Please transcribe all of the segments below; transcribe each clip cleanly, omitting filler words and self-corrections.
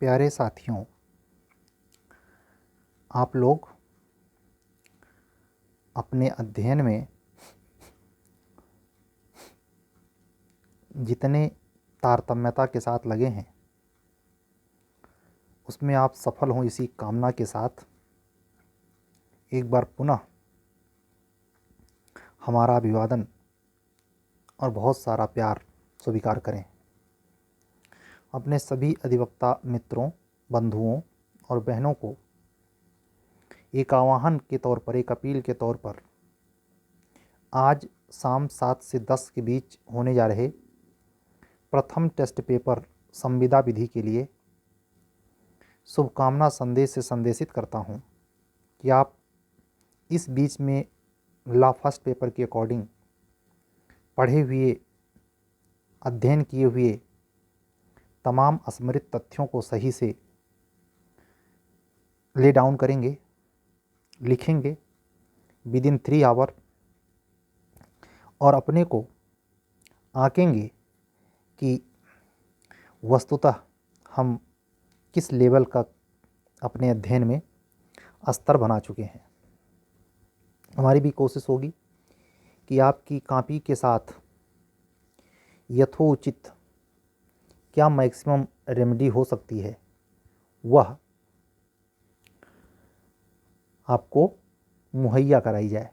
प्यारे साथियों, आप लोग अपने अध्ययन में जितने तारतम्यता के साथ लगे हैं उसमें आप सफल हों इसी कामना के साथ एक बार पुनः हमारा अभिवादन और बहुत सारा प्यार स्वीकार करें। अपने सभी अधिवक्ता मित्रों, बंधुओं और बहनों को एक आह्वान के तौर पर, एक अपील के तौर पर आज शाम 7 से 10 के बीच होने जा रहे प्रथम टेस्ट पेपर संविदा विधि के लिए शुभकामना संदेश से संदेशित करता हूं कि आप इस बीच में लॉ फर्स्ट पेपर के अकॉर्डिंग पढ़े हुए, अध्ययन किए हुए तमाम स्मृत तथ्यों को सही से ले डाउन करेंगे, लिखेंगे विद इन 3 आवर और अपने को आंकेंगे कि वस्तुतः हम किस लेवल का अपने अध्ययन में स्तर बना चुके हैं। हमारी भी कोशिश होगी कि आपकी कॉपी के साथ यथोचित क्या मैक्सिमम रेमेडी हो सकती है वह आपको मुहैया कराई जाए।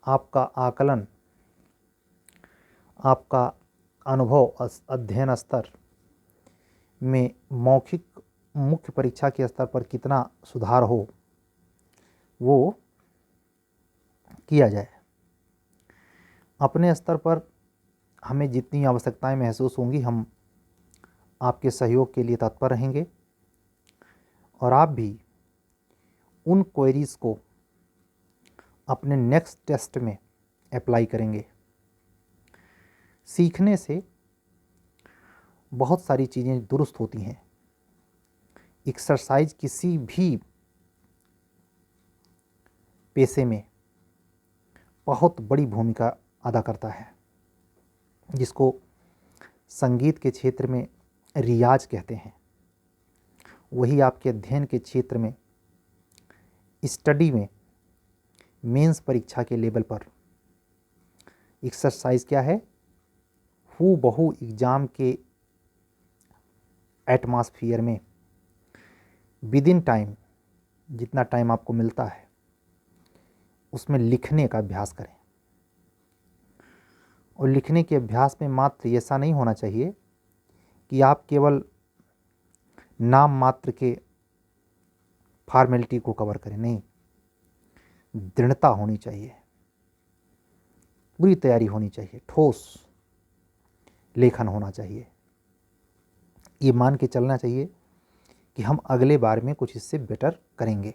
आपका आकलन, आपका अनुभव, अध्ययन स्तर में मौखिक मुख्य परीक्षा के स्तर पर कितना सुधार हो वो किया जाए। अपने स्तर पर हमें जितनी आवश्यकताएं महसूस होंगी हम आपके सहयोग के लिए तत्पर रहेंगे और आप भी उन क्वेरीज को अपने नेक्स्ट टेस्ट में अप्लाई करेंगे। सीखने से बहुत सारी चीज़ें दुरुस्त होती हैं। एक्सरसाइज किसी भी पेशे में बहुत बड़ी भूमिका अदा करता है, जिसको संगीत के क्षेत्र में रियाज कहते हैं। वही आपके अध्ययन के क्षेत्र में, स्टडी में, मेंस परीक्षा के लेवल पर एक्सरसाइज क्या है, हूबहू एग्ज़ाम के एटमॉस्फेयर में विद इन टाइम, जितना टाइम आपको मिलता है उसमें लिखने का अभ्यास करें। और लिखने के अभ्यास में मात्र ऐसा नहीं होना चाहिए कि आप केवल नाम मात्र के फॉर्मेलिटी को कवर करें। नहीं, दृढ़ता होनी चाहिए, पूरी तैयारी होनी चाहिए, ठोस लेखन होना चाहिए। ये मान के चलना चाहिए कि हम अगले बार में कुछ इससे बेटर करेंगे।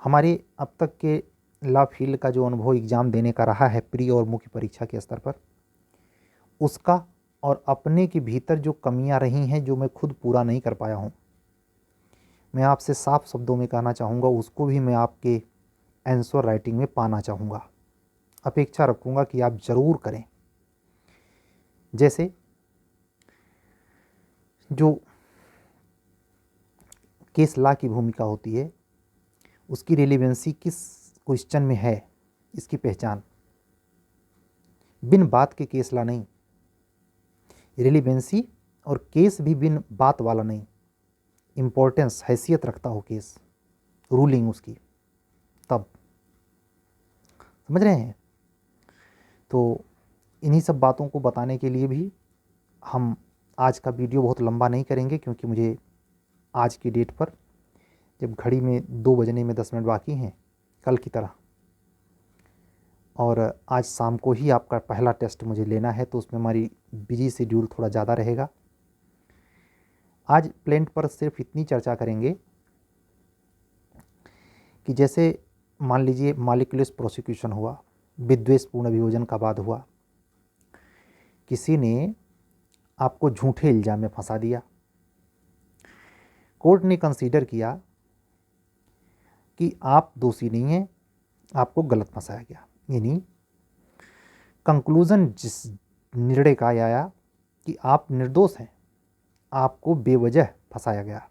हमारे अब तक के लॉ फील्ड का जो अनुभव एग्ज़ाम देने का रहा है प्री और मुख्य परीक्षा के स्तर पर, उसका और अपने के भीतर जो कमियां रही हैं जो मैं खुद पूरा नहीं कर पाया हूं, मैं आपसे साफ शब्दों में कहना चाहूँगा, उसको भी मैं आपके आंसर राइटिंग में पाना चाहूँगा। अपेक्षा रखूँगा कि आप ज़रूर करें। जैसे जो केस लॉ की भूमिका होती है, उसकी रिलेवेंसी किस क्वेश्चन में है, इसकी पहचान। बिन बात के केस लॉ नहीं, रिलेवेंसी और केस भी बिन बात वाला नहीं, इम्पोर्टेंस, हैसियत रखता हो केस, रूलिंग उसकी, तब। समझ रहे हैं? तो इन्हीं सब बातों को बताने के लिए भी हम आज का वीडियो बहुत लंबा नहीं करेंगे, क्योंकि मुझे आज की डेट पर, जब घड़ी में 2 बजने में 10 मिनट बाकी हैं कल की तरह, और आज शाम को ही आपका पहला टेस्ट मुझे लेना है, तो उसमें हमारी बिजी शेड्यूल थोड़ा ज़्यादा रहेगा। आज प्लेंट पर सिर्फ इतनी चर्चा करेंगे कि जैसे मान लीजिए मॉलिक्यूलस प्रोसिक्यूशन हुआ, विद्वेषपूर्ण अभियोजन का वाद हुआ, किसी ने आपको झूठे इल्ज़ाम में फंसा दिया, कोर्ट ने कंसीडर किया कि आप दोषी नहीं हैं, आपको गलत फंसाया गया, यानी कंक्लूज़न जिस निर्णय का आया कि आप निर्दोष हैं, आपको बेवजह फंसाया गया।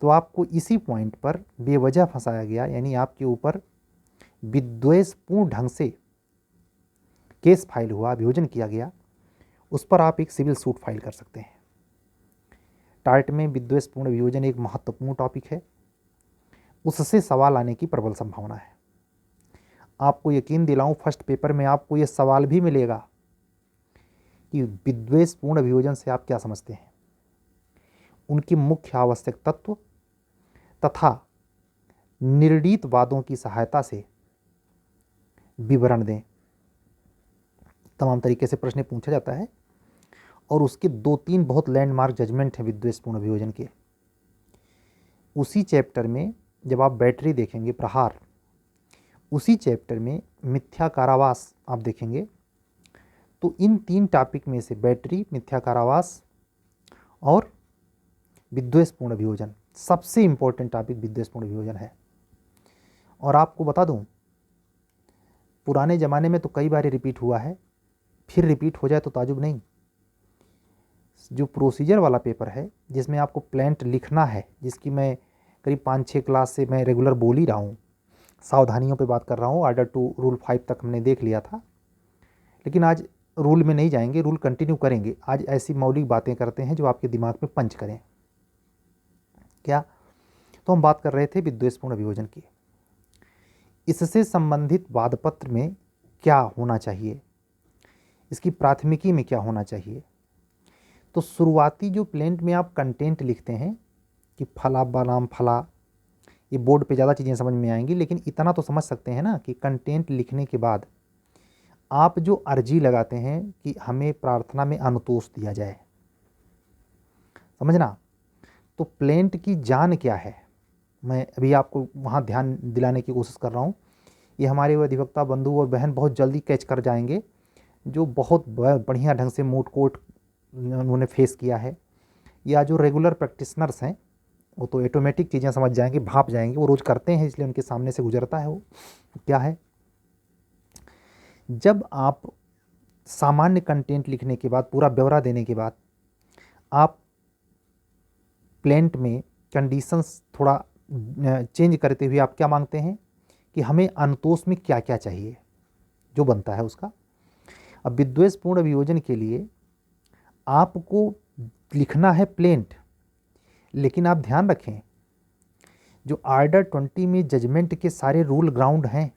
तो आपको इसी पॉइंट पर बेवजह फंसाया गया, यानी आपके ऊपर विद्वेषपूर्ण ढंग से केस फाइल हुआ, अभियोजन किया गया, उस पर आप एक सिविल सूट फाइल कर सकते हैं। टार्ट में विद्वेषपूर्ण अभियोजन एक महत्वपूर्ण टॉपिक है, उससे सवाल आने की प्रबल संभावना है। आपको यकीन दिलाऊं, फर्स्ट पेपर में आपको यह सवाल भी मिलेगा कि विद्वेषपूर्ण अभियोजन से आप क्या समझते हैं, उनके मुख्य आवश्यक तत्व तथा निर्णीत वादों की सहायता से विवरण दें। तमाम तरीके से प्रश्न पूछा जाता है और उसके 2-3 बहुत लैंडमार्क जजमेंट हैं विद्वेषपूर्ण अभियोजन के। उसी चैप्टर में जब आप बैटरी देखेंगे, प्रहार, उसी चैप्टर में मिथ्या कारावास आप देखेंगे, तो इन 3 टॉपिक में से बैटरी, मिथ्या कारावास और विद्वेषपूर्ण अभियोजन, सबसे इंपॉर्टेंट टॉपिक विद्वेषपूर्ण अभियोजन है। और आपको बता दूं, पुराने ज़माने में तो कई बार रिपीट हुआ है, फिर रिपीट हो जाए तो ताजुब नहीं। जो प्रोसीजर वाला पेपर है जिसमें आपको प्लेंट लिखना है, जिसकी मैं करीब 5-6 क्लास से मैं रेगुलर बोल ही रहा हूँ, सावधानियों पे बात कर रहा हूँ। ऑर्डर 2 रूल 5 तक हमने देख लिया था, लेकिन आज रूल में नहीं जाएंगे, रूल कंटिन्यू करेंगे। आज ऐसी मौलिक बातें करते हैं जो आपके दिमाग में पंच करें। क्या? तो हम बात कर रहे थे विद्वेषपूर्ण अभियोजन की। इससे संबंधित वादपत्र में क्या होना चाहिए, इसकी प्राथमिकी में क्या होना चाहिए। तो शुरुआती जो प्लेंट में आप कंटेंट लिखते हैं कि फला बनाम फला, ये बोर्ड पे ज़्यादा चीज़ें समझ में आएंगी, लेकिन इतना तो समझ सकते हैं ना कि कंटेंट लिखने के बाद आप जो अर्जी लगाते हैं कि हमें प्रार्थना में अनुतोष दिया जाए, समझना। तो प्लेंट की जान क्या है, मैं अभी आपको वहाँ ध्यान दिलाने की कोशिश कर रहा हूँ। ये हमारे अधिवक्ता बंधु और बहन बहुत जल्दी कैच कर जाएंगे, जो बहुत बढ़िया ढंग से मूट कोर्ट उन्होंने फेस किया है, या जो रेगुलर प्रैक्टिशनर्स हैं वो तो ऑटोमेटिक चीज़ें समझ जाएंगे, भाप जाएंगे, वो रोज़ करते हैं इसलिए उनके सामने से गुजरता है। वो क्या है, जब आप सामान्य कंटेंट लिखने के बाद, पूरा ब्यौरा देने के बाद, आप प्लेंट में कंडीशंस थोड़ा चेंज करते हुए आप क्या मांगते हैं कि हमें अनुतोष में क्या क्या चाहिए, जो बनता है उसका। अब विद्वेषपूर्ण अभियोजन के लिए आपको लिखना है प्लेंट, लेकिन आप ध्यान रखें जो ऑर्डर 20 में जजमेंट के सारे रूल ग्राउंड हैं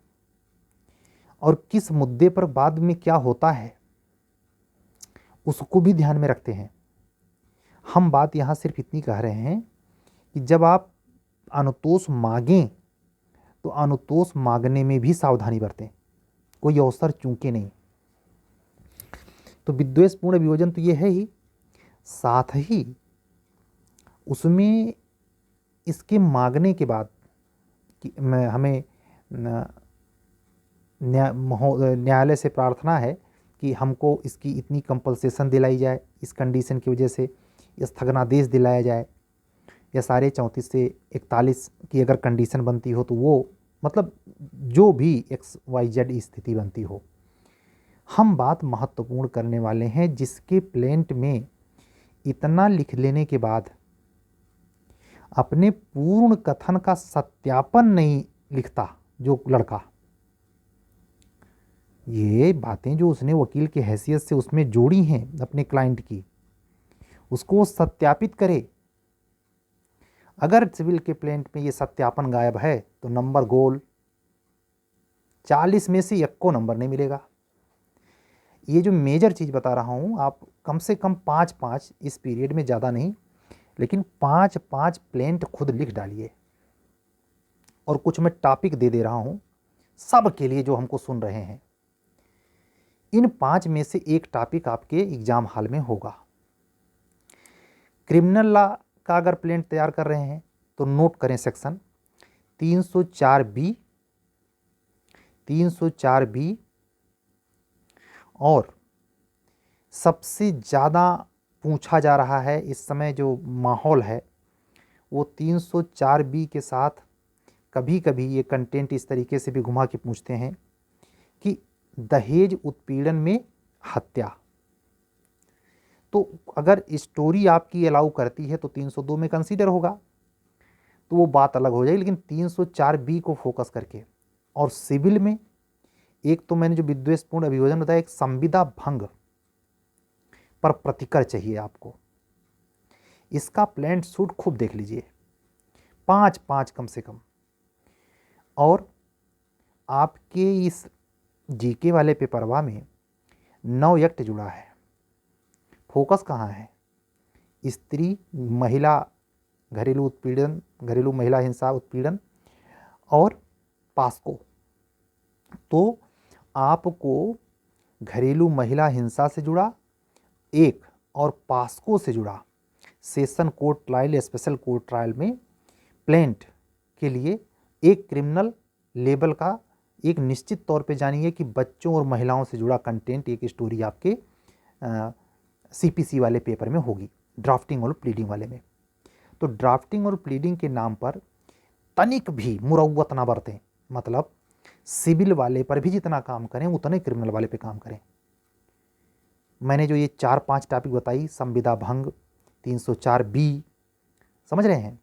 और किस मुद्दे पर बाद में क्या होता है उसको भी ध्यान में रखते हैं। हम बात यहाँ सिर्फ इतनी कह रहे हैं कि जब आप अनुतोष मांगें तो अनुतोष मांगने में भी सावधानी बरतें, कोई अवसर चूके नहीं। तो विद्वेषपूर्ण अभियोजन तो ये है ही, साथ ही उसमें इसके मांगने के बाद कि हमें न्यायालय से प्रार्थना है कि हमको इसकी इतनी कंपलसेशन दिलाई जाए, इस कंडीशन की वजह से स्थगनादेश दिलाया जाए, या सारे 34 से 41 की अगर कंडीशन बनती हो तो वो, मतलब जो भी XYZ स्थिति बनती हो। हम बात महत्वपूर्ण करने वाले हैं जिसके प्लेंट में इतना लिख लेने के बाद अपने पूर्ण कथन का सत्यापन नहीं लिखता जो लड़का। ये बातें जो उसने वकील की हैसियत से उसमें जोड़ी हैं अपने क्लाइंट की, उसको सत्यापित करे। अगर सिविल के प्लेंट में ये सत्यापन गायब है तो नंबर गोल, 40 में से 1 को नंबर नहीं मिलेगा। ये जो मेजर चीज़ बता रहा हूँ, आप कम से कम 5-5 इस पीरियड में, ज़्यादा नहीं, लेकिन 5-5 प्लेंट खुद लिख डालिए। और कुछ मैं टॉपिक दे रहा हूँ सब के लिए जो हमको सुन रहे हैं। इन 5 में से एक टॉपिक आपके एग्जाम हॉल में होगा। क्रिमिनल लॉ का अगर प्लेंट तैयार कर रहे हैं तो नोट करें सेक्शन 304B, 304B, और सबसे ज़्यादा पूछा जा रहा है इस समय जो माहौल है वो 304B के साथ कभी कभी ये कंटेंट इस तरीके से भी घुमा के पूछते हैं कि दहेज उत्पीड़न में हत्या। तो अगर स्टोरी आपकी अलाउ करती है तो 302 में कंसीडर होगा, तो वो बात अलग हो जाएगी। लेकिन 304B को फोकस करके, और सिविल में एक तो मैंने जो विद्वेषपूर्ण अभियोजन बताया, एक संविदा भंग पर प्रतिकर चाहिए आपको। इसका प्लान शूट खूब देख लीजिए, 5 कम से कम। और आपके इस जीके वाले पेपरवा में 9 एक्ट जुड़ा है। फोकस कहाँ है? स्त्री, महिला घरेलू उत्पीड़न, घरेलू महिला हिंसा उत्पीड़न और पास्को। तो आपको घरेलू महिला हिंसा से जुड़ा एक और पास्को से जुड़ा सेशन कोर्ट ट्रायल या स्पेशल कोर्ट ट्रायल में प्लेंट के लिए एक क्रिमिनल लेबल का एक निश्चित तौर पे जानिए कि बच्चों और महिलाओं से जुड़ा कंटेंट एक स्टोरी आपके सीपीसी वाले पेपर में होगी, ड्राफ्टिंग और प्लीडिंग वाले में। तो ड्राफ्टिंग और प्लीडिंग के नाम पर तनिक भी मुरव्वत ना बरतें, मतलब सिविल वाले पर भी जितना काम करें उतने क्रिमिनल वाले पे काम करें। मैंने जो ये 4-5 टॉपिक बताई, संविदा भंग, 304B, समझ रहे हैं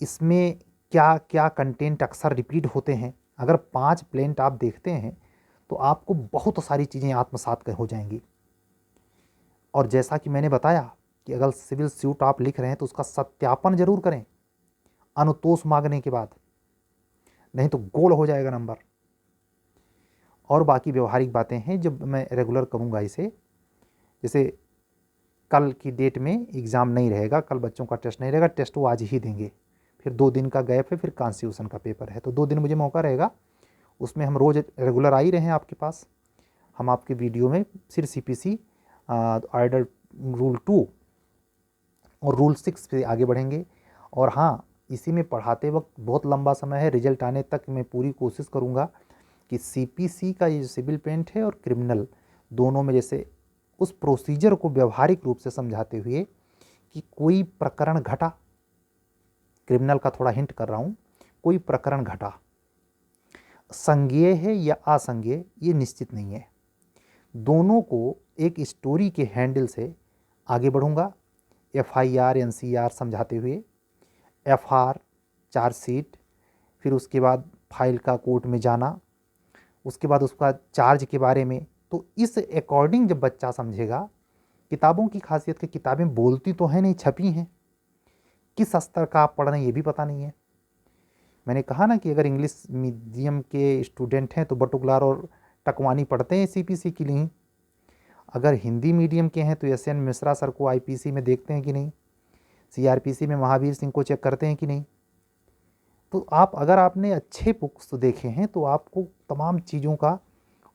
इसमें क्या क्या कंटेंट अक्सर रिपीट होते हैं। अगर 5 प्लेंट आप देखते हैं तो आपको बहुत सारी चीज़ें आत्मसात हो जाएंगी। और जैसा कि मैंने बताया कि अगर सिविल सूट आप लिख रहे हैं तो उसका सत्यापन जरूर करें अनुतोष मांगने के बाद, नहीं तो गोल हो जाएगा नंबर। और बाकी व्यवहारिक बातें हैं जब मैं रेगुलर करूँगा इसे। जैसे कल की डेट में एग्ज़ाम नहीं रहेगा, कल बच्चों का टेस्ट नहीं रहेगा, टेस्ट वो आज ही देंगे, फिर 2 दिन का गैप है, फिर कॉन्स्टिट्यूशन का पेपर है, तो 2 दिन मुझे मौका रहेगा। उसमें हम रोज़ रेगुलर आ ही रहे हैं आपके पास। हम आपके वीडियो में सिर्फ सीपीसी आर्डर रूल 2 और रूल 6 पे आगे बढ़ेंगे। और हाँ, इसी में पढ़ाते वक्त बहुत लंबा समय है, रिजल्ट आने तक मैं पूरी कोशिश करूँगा कि सीपीसी का ये सिविल पेंट है और क्रिमिनल दोनों में जैसे उस प्रोसीजर को व्यवहारिक रूप से समझाते हुए कि कोई प्रकरण घटा, क्रिमिनल का थोड़ा हिंट कर रहा हूँ, कोई प्रकरण घटा, संज्ञेय है या असंज्ञेय ये निश्चित नहीं है, दोनों को एक स्टोरी के हैंडल से आगे बढ़ूँगा। FIR NCR समझाते हुए, FR चार्जशीट, फिर उसके बाद फाइल का कोर्ट में जाना, उसके बाद उसका चार्ज के बारे में। तो इस अकॉर्डिंग जब बच्चा समझेगा, किताबों की खासियत कि किताबें बोलती तो हैं नहीं, छपी हैं, किस स्तर का आप पढ़ रहे हैं ये भी पता नहीं है। मैंने कहा ना कि अगर इंग्लिश मीडियम के स्टूडेंट हैं तो बटुकलार और टकवानी पढ़ते हैं सीपीसी के लिए, अगर हिंदी मीडियम के हैं तो SN मिश्रा सर को IPC में देखते हैं कि नहीं, CRPC में महावीर सिंह को चेक करते हैं कि नहीं। तो आप अगर आपने अच्छे बुक्स देखे हैं तो आपको तमाम चीज़ों का,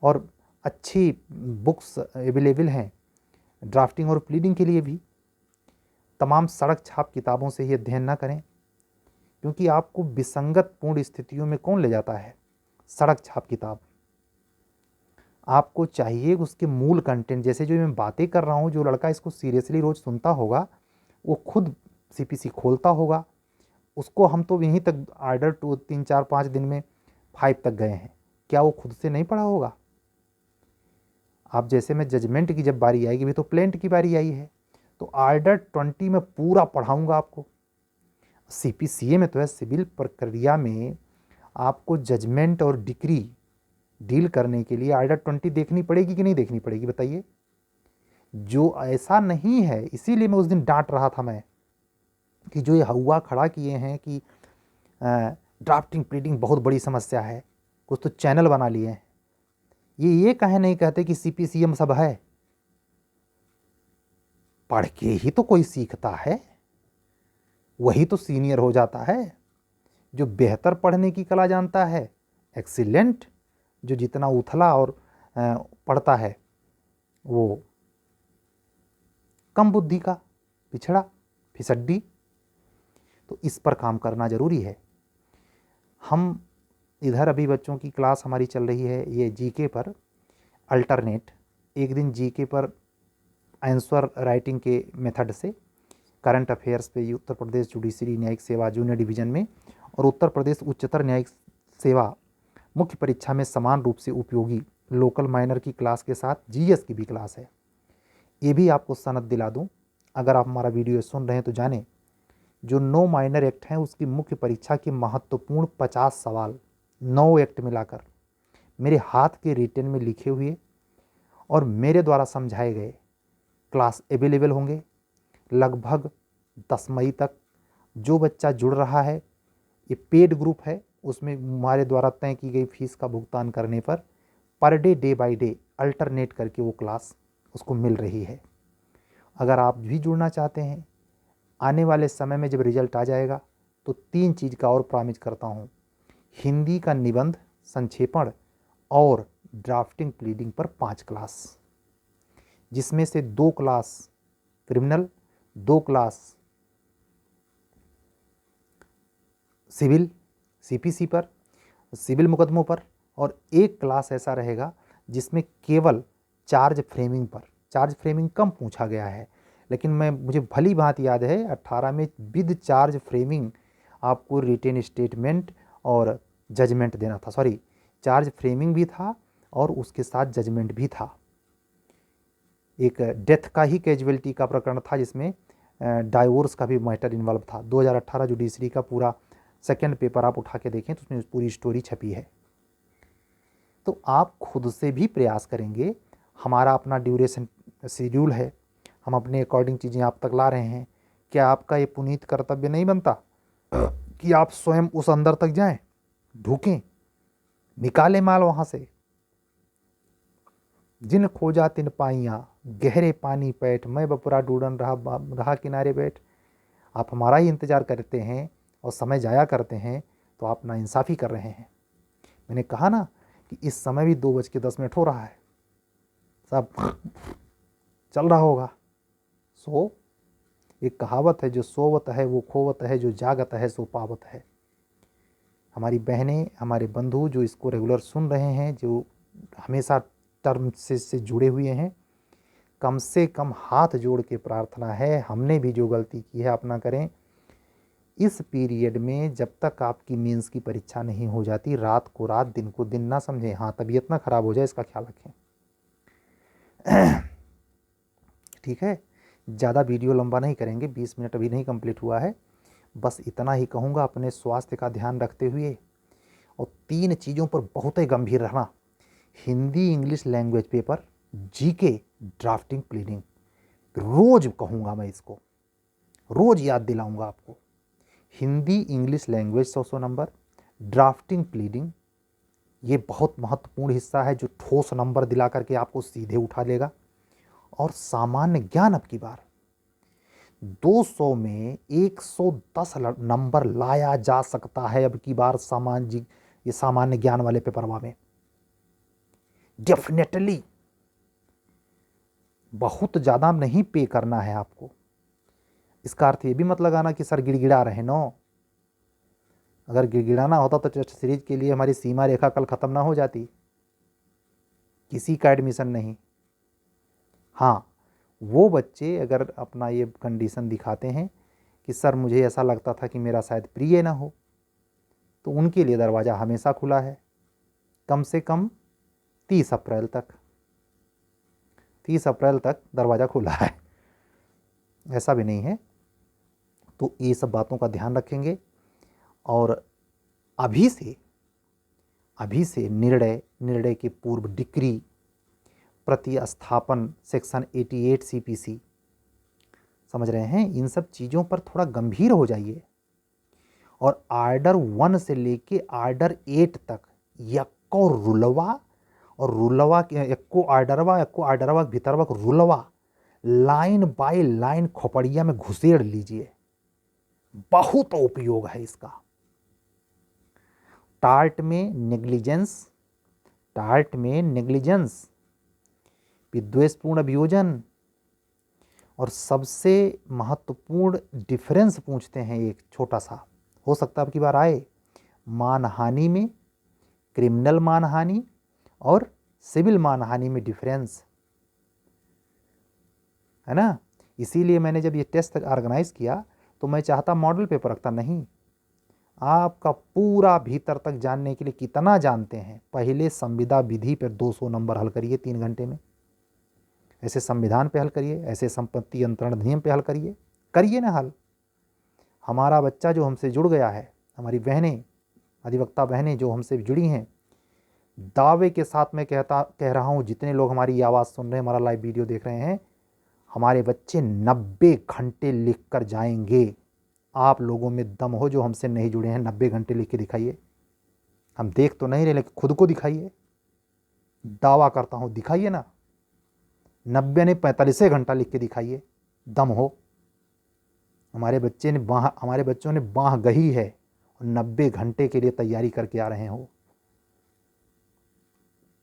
और अच्छी बुक्स अवेलेबल हैं ड्राफ्टिंग और प्लीडिंग के लिए भी। तमाम सड़क छाप किताबों से ही अध्ययन ना करें, क्योंकि आपको विसंगत पूर्ण स्थितियों में कौन ले जाता है, सड़क छाप किताब। आपको चाहिए उसके मूल कंटेंट, जैसे जो मैं बातें कर रहा हूँ, जो लड़का इसको सीरियसली रोज़ सुनता होगा वो खुद सीपीसी खोलता होगा। उसको हम तो यहीं तक आर्डर 2 3 4 5 दिन में 5 तक गए हैं, क्या वो खुद से नहीं पढ़ा होगा? आप जैसे में जजमेंट की जब बारी आएगी, भी तो प्लेंट की बारी आई है, तो आर्डर 20 में पूरा पढ़ाऊंगा आपको। CPCA में तो है, सिविल प्रक्रिया में आपको जजमेंट और डिक्री डील करने के लिए आर्डर 20 देखनी पड़ेगी कि नहीं देखनी पड़ेगी, बताइए। जो ऐसा नहीं है, इसीलिए मैं उस दिन डांट रहा था मैं कि जो ये हवा खड़ा किए हैं कि ड्राफ्टिंग प्लीडिंग बहुत बड़ी समस्या है, कुछ तो चैनल बना लिए हैं, ये कहे नहीं कहते कि CPCM सब है। पढ़ के ही तो कोई सीखता है, वही तो सीनियर हो जाता है। जो बेहतर पढ़ने की कला जानता है, एक्सीलेंट, जो जितना उथला और पढ़ता है वो कम बुद्धि का, पिछड़ा, फिसड्डी। तो इस पर काम करना ज़रूरी है। हम इधर अभी बच्चों की क्लास हमारी चल रही है ये जीके पर अल्टरनेट, एक दिन जीके पर आंसर राइटिंग के मेथड से, करंट अफेयर्स पे उत्तर प्रदेश जुडिशरी न्यायिक सेवा जूनियर डिवीज़न में और उत्तर प्रदेश उच्चतर न्यायिक सेवा मुख्य परीक्षा में समान रूप से उपयोगी लोकल माइनर की क्लास के साथ GS की भी क्लास है। ये भी आपको सनद दिला दूं, अगर आप हमारा वीडियो सुन रहे हैं तो जानें, जो 9 माइनर एक्ट हैं उसकी मुख्य परीक्षा के महत्वपूर्ण 50 सवाल 9 एक्ट मिलाकर मेरे हाथ के रिटन में लिखे हुए और मेरे द्वारा समझाए गए क्लास अवेलेबल होंगे लगभग 10 मई तक। जो बच्चा जुड़ रहा है, ये पेड ग्रुप है, उसमें हमारे द्वारा तय की गई फीस का भुगतान करने per day day by day alternate करके वो क्लास उसको मिल रही है। अगर आप भी जुड़ना चाहते हैं, आने वाले समय में जब रिजल्ट आ जाएगा तो 3 चीज़ का और प्रॉमिस करता हूँ, हिंदी का निबंध, संक्षेपण और ड्राफ्टिंग प्लीडिंग पर 5 क्लास, जिसमें से 2 class criminal, 2 class civil CPC पर, सिविल मुकदमों पर, और 1 क्लास ऐसा रहेगा जिसमें केवल चार्ज फ्रेमिंग पर। चार्ज फ्रेमिंग कम पूछा गया है, लेकिन मुझे भली बात याद है 18 में विद चार्ज फ्रेमिंग आपको रिटेन स्टेटमेंट और जजमेंट देना था। सॉरी, चार्ज फ्रेमिंग भी था और उसके साथ जजमेंट भी था। एक डेथ का ही कैजुअलिटी का प्रकरण था जिसमें डाइवोर्स का भी मैटर इन्वॉल्व था। 2018 जुडिशरी का पूरा सेकंड पेपर आप उठा के देखें तो उसमें पूरी स्टोरी छपी है। तो आप खुद से भी प्रयास करेंगे, हमारा अपना ड्यूरेशन शेड्यूल है, हम अपने अकॉर्डिंग चीज़ें आप तक ला रहे हैं। क्या आपका ये पुनीत कर्तव्य नहीं बनता कि आप स्वयं उस अंदर तक जाएं, ढूकें, निकालें माल वहाँ से? जिन खोजा तिन पाइयाँ, गहरे पानी पैठ, मैं बपुरा ढूंढन रहा किनारे बैठ। आप हमारा ही इंतज़ार करते हैं और समय जाया करते हैं, तो आप नाइंसाफ़ी कर रहे हैं। मैंने कहा ना कि इस समय भी 2:10 हो रहा है, सब चल रहा होगा। सो एक कहावत है, जो सोवत है वो खोवत है, जो जागत है सो पावत है। हमारी बहनें, हमारे बंधु जो इसको रेगुलर सुन रहे हैं, जो हमेशा टर्म से जुड़े हुए हैं, कम से कम हाथ जोड़ के प्रार्थना है, हमने भी जो गलती की है आप ना करें। इस पीरियड में जब तक आपकी मेंस की परीक्षा नहीं हो जाती, रात को रात, दिन को दिन ना समझें। हाँ, तबीयत ना खराब हो जाए, इसका ख्याल रखें। ठीक है, ज़्यादा वीडियो लंबा नहीं करेंगे, 20 मिनट अभी नहीं कंप्लीट हुआ है। बस इतना ही कहूँगा, अपने स्वास्थ्य का ध्यान रखते हुए और 3 चीज़ों पर बहुत ही गंभीर रहना। Hindi English language paper, GK, drafting pleading, रोज कहूँगा मैं, इसको रोज याद दिलाऊंगा आपको। Hindi English language 100 number, drafting pleading ये बहुत महत्वपूर्ण हिस्सा है जो ठोस नंबर दिला करके आपको सीधे उठा लेगा। और सामान्य ज्ञान अब की बार 200 में 110 नंबर लाया जा सकता है अब की बार सामाजिक, ये सामान्य ज्ञान वाले पेपरवा में डेफिनेटली। बहुत ज़्यादा नहीं पे करना है आपको। इसका अर्थ ये भी मत लगाना कि सर गिड़गिड़ा रहे। नो, अगर गिड़गिड़ाना होता तो टेस्ट सीरीज के लिए हमारी सीमा रेखा कल ख़त्म ना हो जाती। किसी का एडमिशन नहीं। हाँ, वो बच्चे अगर अपना ये कंडीशन दिखाते हैं कि सर मुझे ऐसा लगता था कि मेरा शायद प्रिय ना हो, तो उनके लिए दरवाज़ा हमेशा खुला है, कम से कम 30 अप्रैल तक। 30 अप्रैल तक दरवाज़ा खुला है, ऐसा भी नहीं है। तो ये सब बातों का ध्यान रखेंगे और अभी से निर्णय के पूर्व डिक्री, प्रतिस्थापन, सेक्शन 88 सीपीसी, समझ रहे हैं, इन सब चीज़ों पर थोड़ा गंभीर हो जाइए। और आर्डर 1 से लेके आर्डर 8 तक यक्को रुलवा और रुलवा के यक्को आर्डरवा भीतरवा रुलवा लाइन बाय लाइन खोपड़िया में घुसेड़ लीजिए, बहुत उपयोग है इसका। टार्ट में नेग्लिजेंस, विद्वेषपूर्ण अभियोजन, और सबसे महत्वपूर्ण डिफरेंस पूछते हैं, एक छोटा सा हो सकता है अब की बार आए, मानहानि में, क्रिमिनल मानहानि और सिविल मानहानि में डिफरेंस है ना। इसीलिए मैंने जब ये टेस्ट ऑर्गेनाइज किया तो मैं चाहता मॉडल पेपर रखता, नहीं, आपका पूरा भीतर तक जानने के लिए कितना जानते हैं, पहले संविदा विधि पर 200 नंबर हल करिए 3 घंटे में। ऐसे संविधान पे हल करिए, ऐसे संपत्ति अंतरण अधिनियम पे हल करिए, करिए ना हल। हमारा बच्चा जो हमसे जुड़ गया है, हमारी बहनें, अधिवक्ता बहनें जो हमसे जुड़ी हैं, दावे के साथ मैं कह रहा हूँ, जितने लोग हमारी आवाज़ सुन रहे हैं, हमारा लाइव वीडियो देख रहे हैं, हमारे बच्चे 90 घंटे लिख कर जाएंगे। आप लोगों में दम हो जो हमसे नहीं जुड़े हैं, 90 घंटे लिख के दिखाइए। हम देख तो नहीं रहे, लेकिन खुद को दिखाइए। दावा करता हूँ, दिखाइए ना। 90 नहीं, 45 घंटा लिख के दिखाइए, दम हो। हमारे बच्चों ने बांह गही है और 90 घंटे के लिए तैयारी करके आ रहे हो।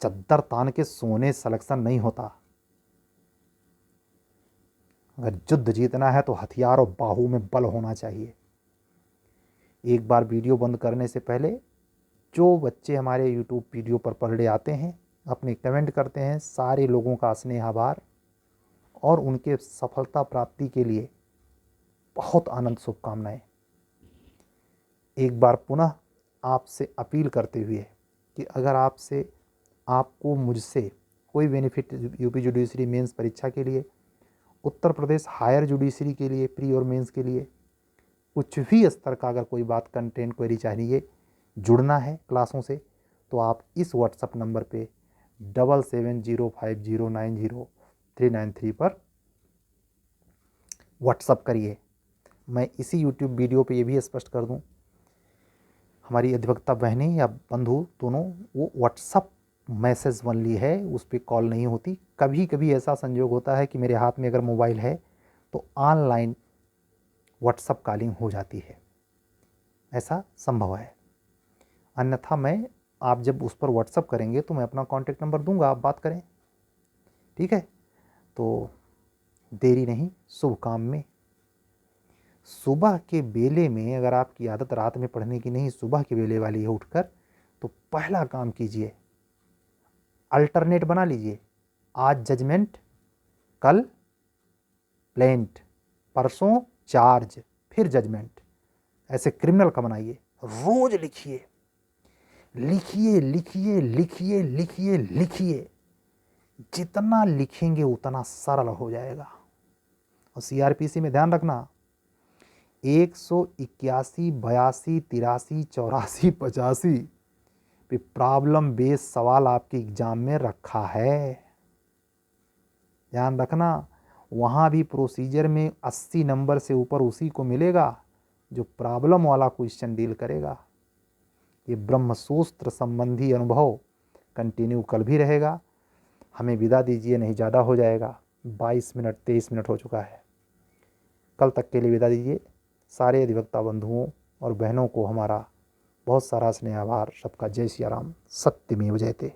चद्दर तान के सोने सिलेक्शन नहीं होता। अगर युद्ध जीतना है तो हथियार और बाहू में बल होना चाहिए। एक बार वीडियो बंद करने से पहले जो बच्चे हमारे यूट्यूब वीडियो पर डे आते हैं, अपने कमेंट करते हैं, सारे लोगों का स्नेह आभार और उनके सफलता प्राप्ति के लिए बहुत आनंद शुभकामनाएं। एक बार पुनः आपसे अपील करते हुए कि अगर आपको मुझसे कोई बेनिफिट यूपी जुडिशरी मेंस परीक्षा के लिए, उत्तर प्रदेश हायर जुडिशरी के लिए, प्री और मेंस के लिए, कुछ भी स्तर का अगर कोई बात कंटेंट क्वेरी चाहिए, जुड़ना है क्लासों से, तो आप इस व्हाट्सएप नंबर पे 7705090393 पर व्हाट्सएप करिए। मैं इसी यूट्यूब वीडियो पे ये भी स्पष्ट कर दूं, हमारी अधिवक्ता बहनें या बंधु दोनों, वो व्हाट्सएप मैसेज ओनली है, उस पर कॉल नहीं होती। कभी कभी ऐसा संयोग होता है कि मेरे हाथ में अगर मोबाइल है तो ऑनलाइन व्हाट्सएप कॉलिंग हो जाती है, ऐसा संभव है। अन्यथा आप जब उस पर व्हाट्सएप करेंगे तो मैं अपना कॉन्टैक्ट नंबर दूंगा, आप बात करें, ठीक है। तो देरी नहीं, शुभ काम में। सुबह के बेले में अगर आपकी आदत रात में पढ़ने की नहीं, सुबह के बेले वाली है उठकर, तो पहला काम कीजिए, अल्टरनेट बना लीजिए। आज जजमेंट, कल प्लेंट, परसों चार्ज, फिर जजमेंट। ऐसे क्रिमिनल का बनाइए। रोज लिखिए, लिखिए लिखिए लिखिए लिखिए लिखिए। जितना लिखेंगे उतना सरल हो जाएगा। और सीआरपीसी में ध्यान रखना, 181, 82, 83, 84, 85 पे प्रॉब्लम बेस्ड सवाल आपके एग्जाम में रखा है, ध्यान रखना। वहाँ भी प्रोसीजर में 80 नंबर से ऊपर उसी को मिलेगा जो प्रॉब्लम वाला क्वेश्चन डील करेगा। ये ब्रह्मसूत्र संबंधी अनुभव कंटिन्यू कल भी रहेगा। हमें विदा दीजिए, नहीं ज़्यादा हो जाएगा। 22 मिनट 23 मिनट हो चुका है। कल तक के लिए विदा दीजिए। सारे अधिवक्ता बंधुओं और बहनों को हमारा बहुत सारा स्नेह आभार। सबका जय सिया राम। सत्यमेव जयते।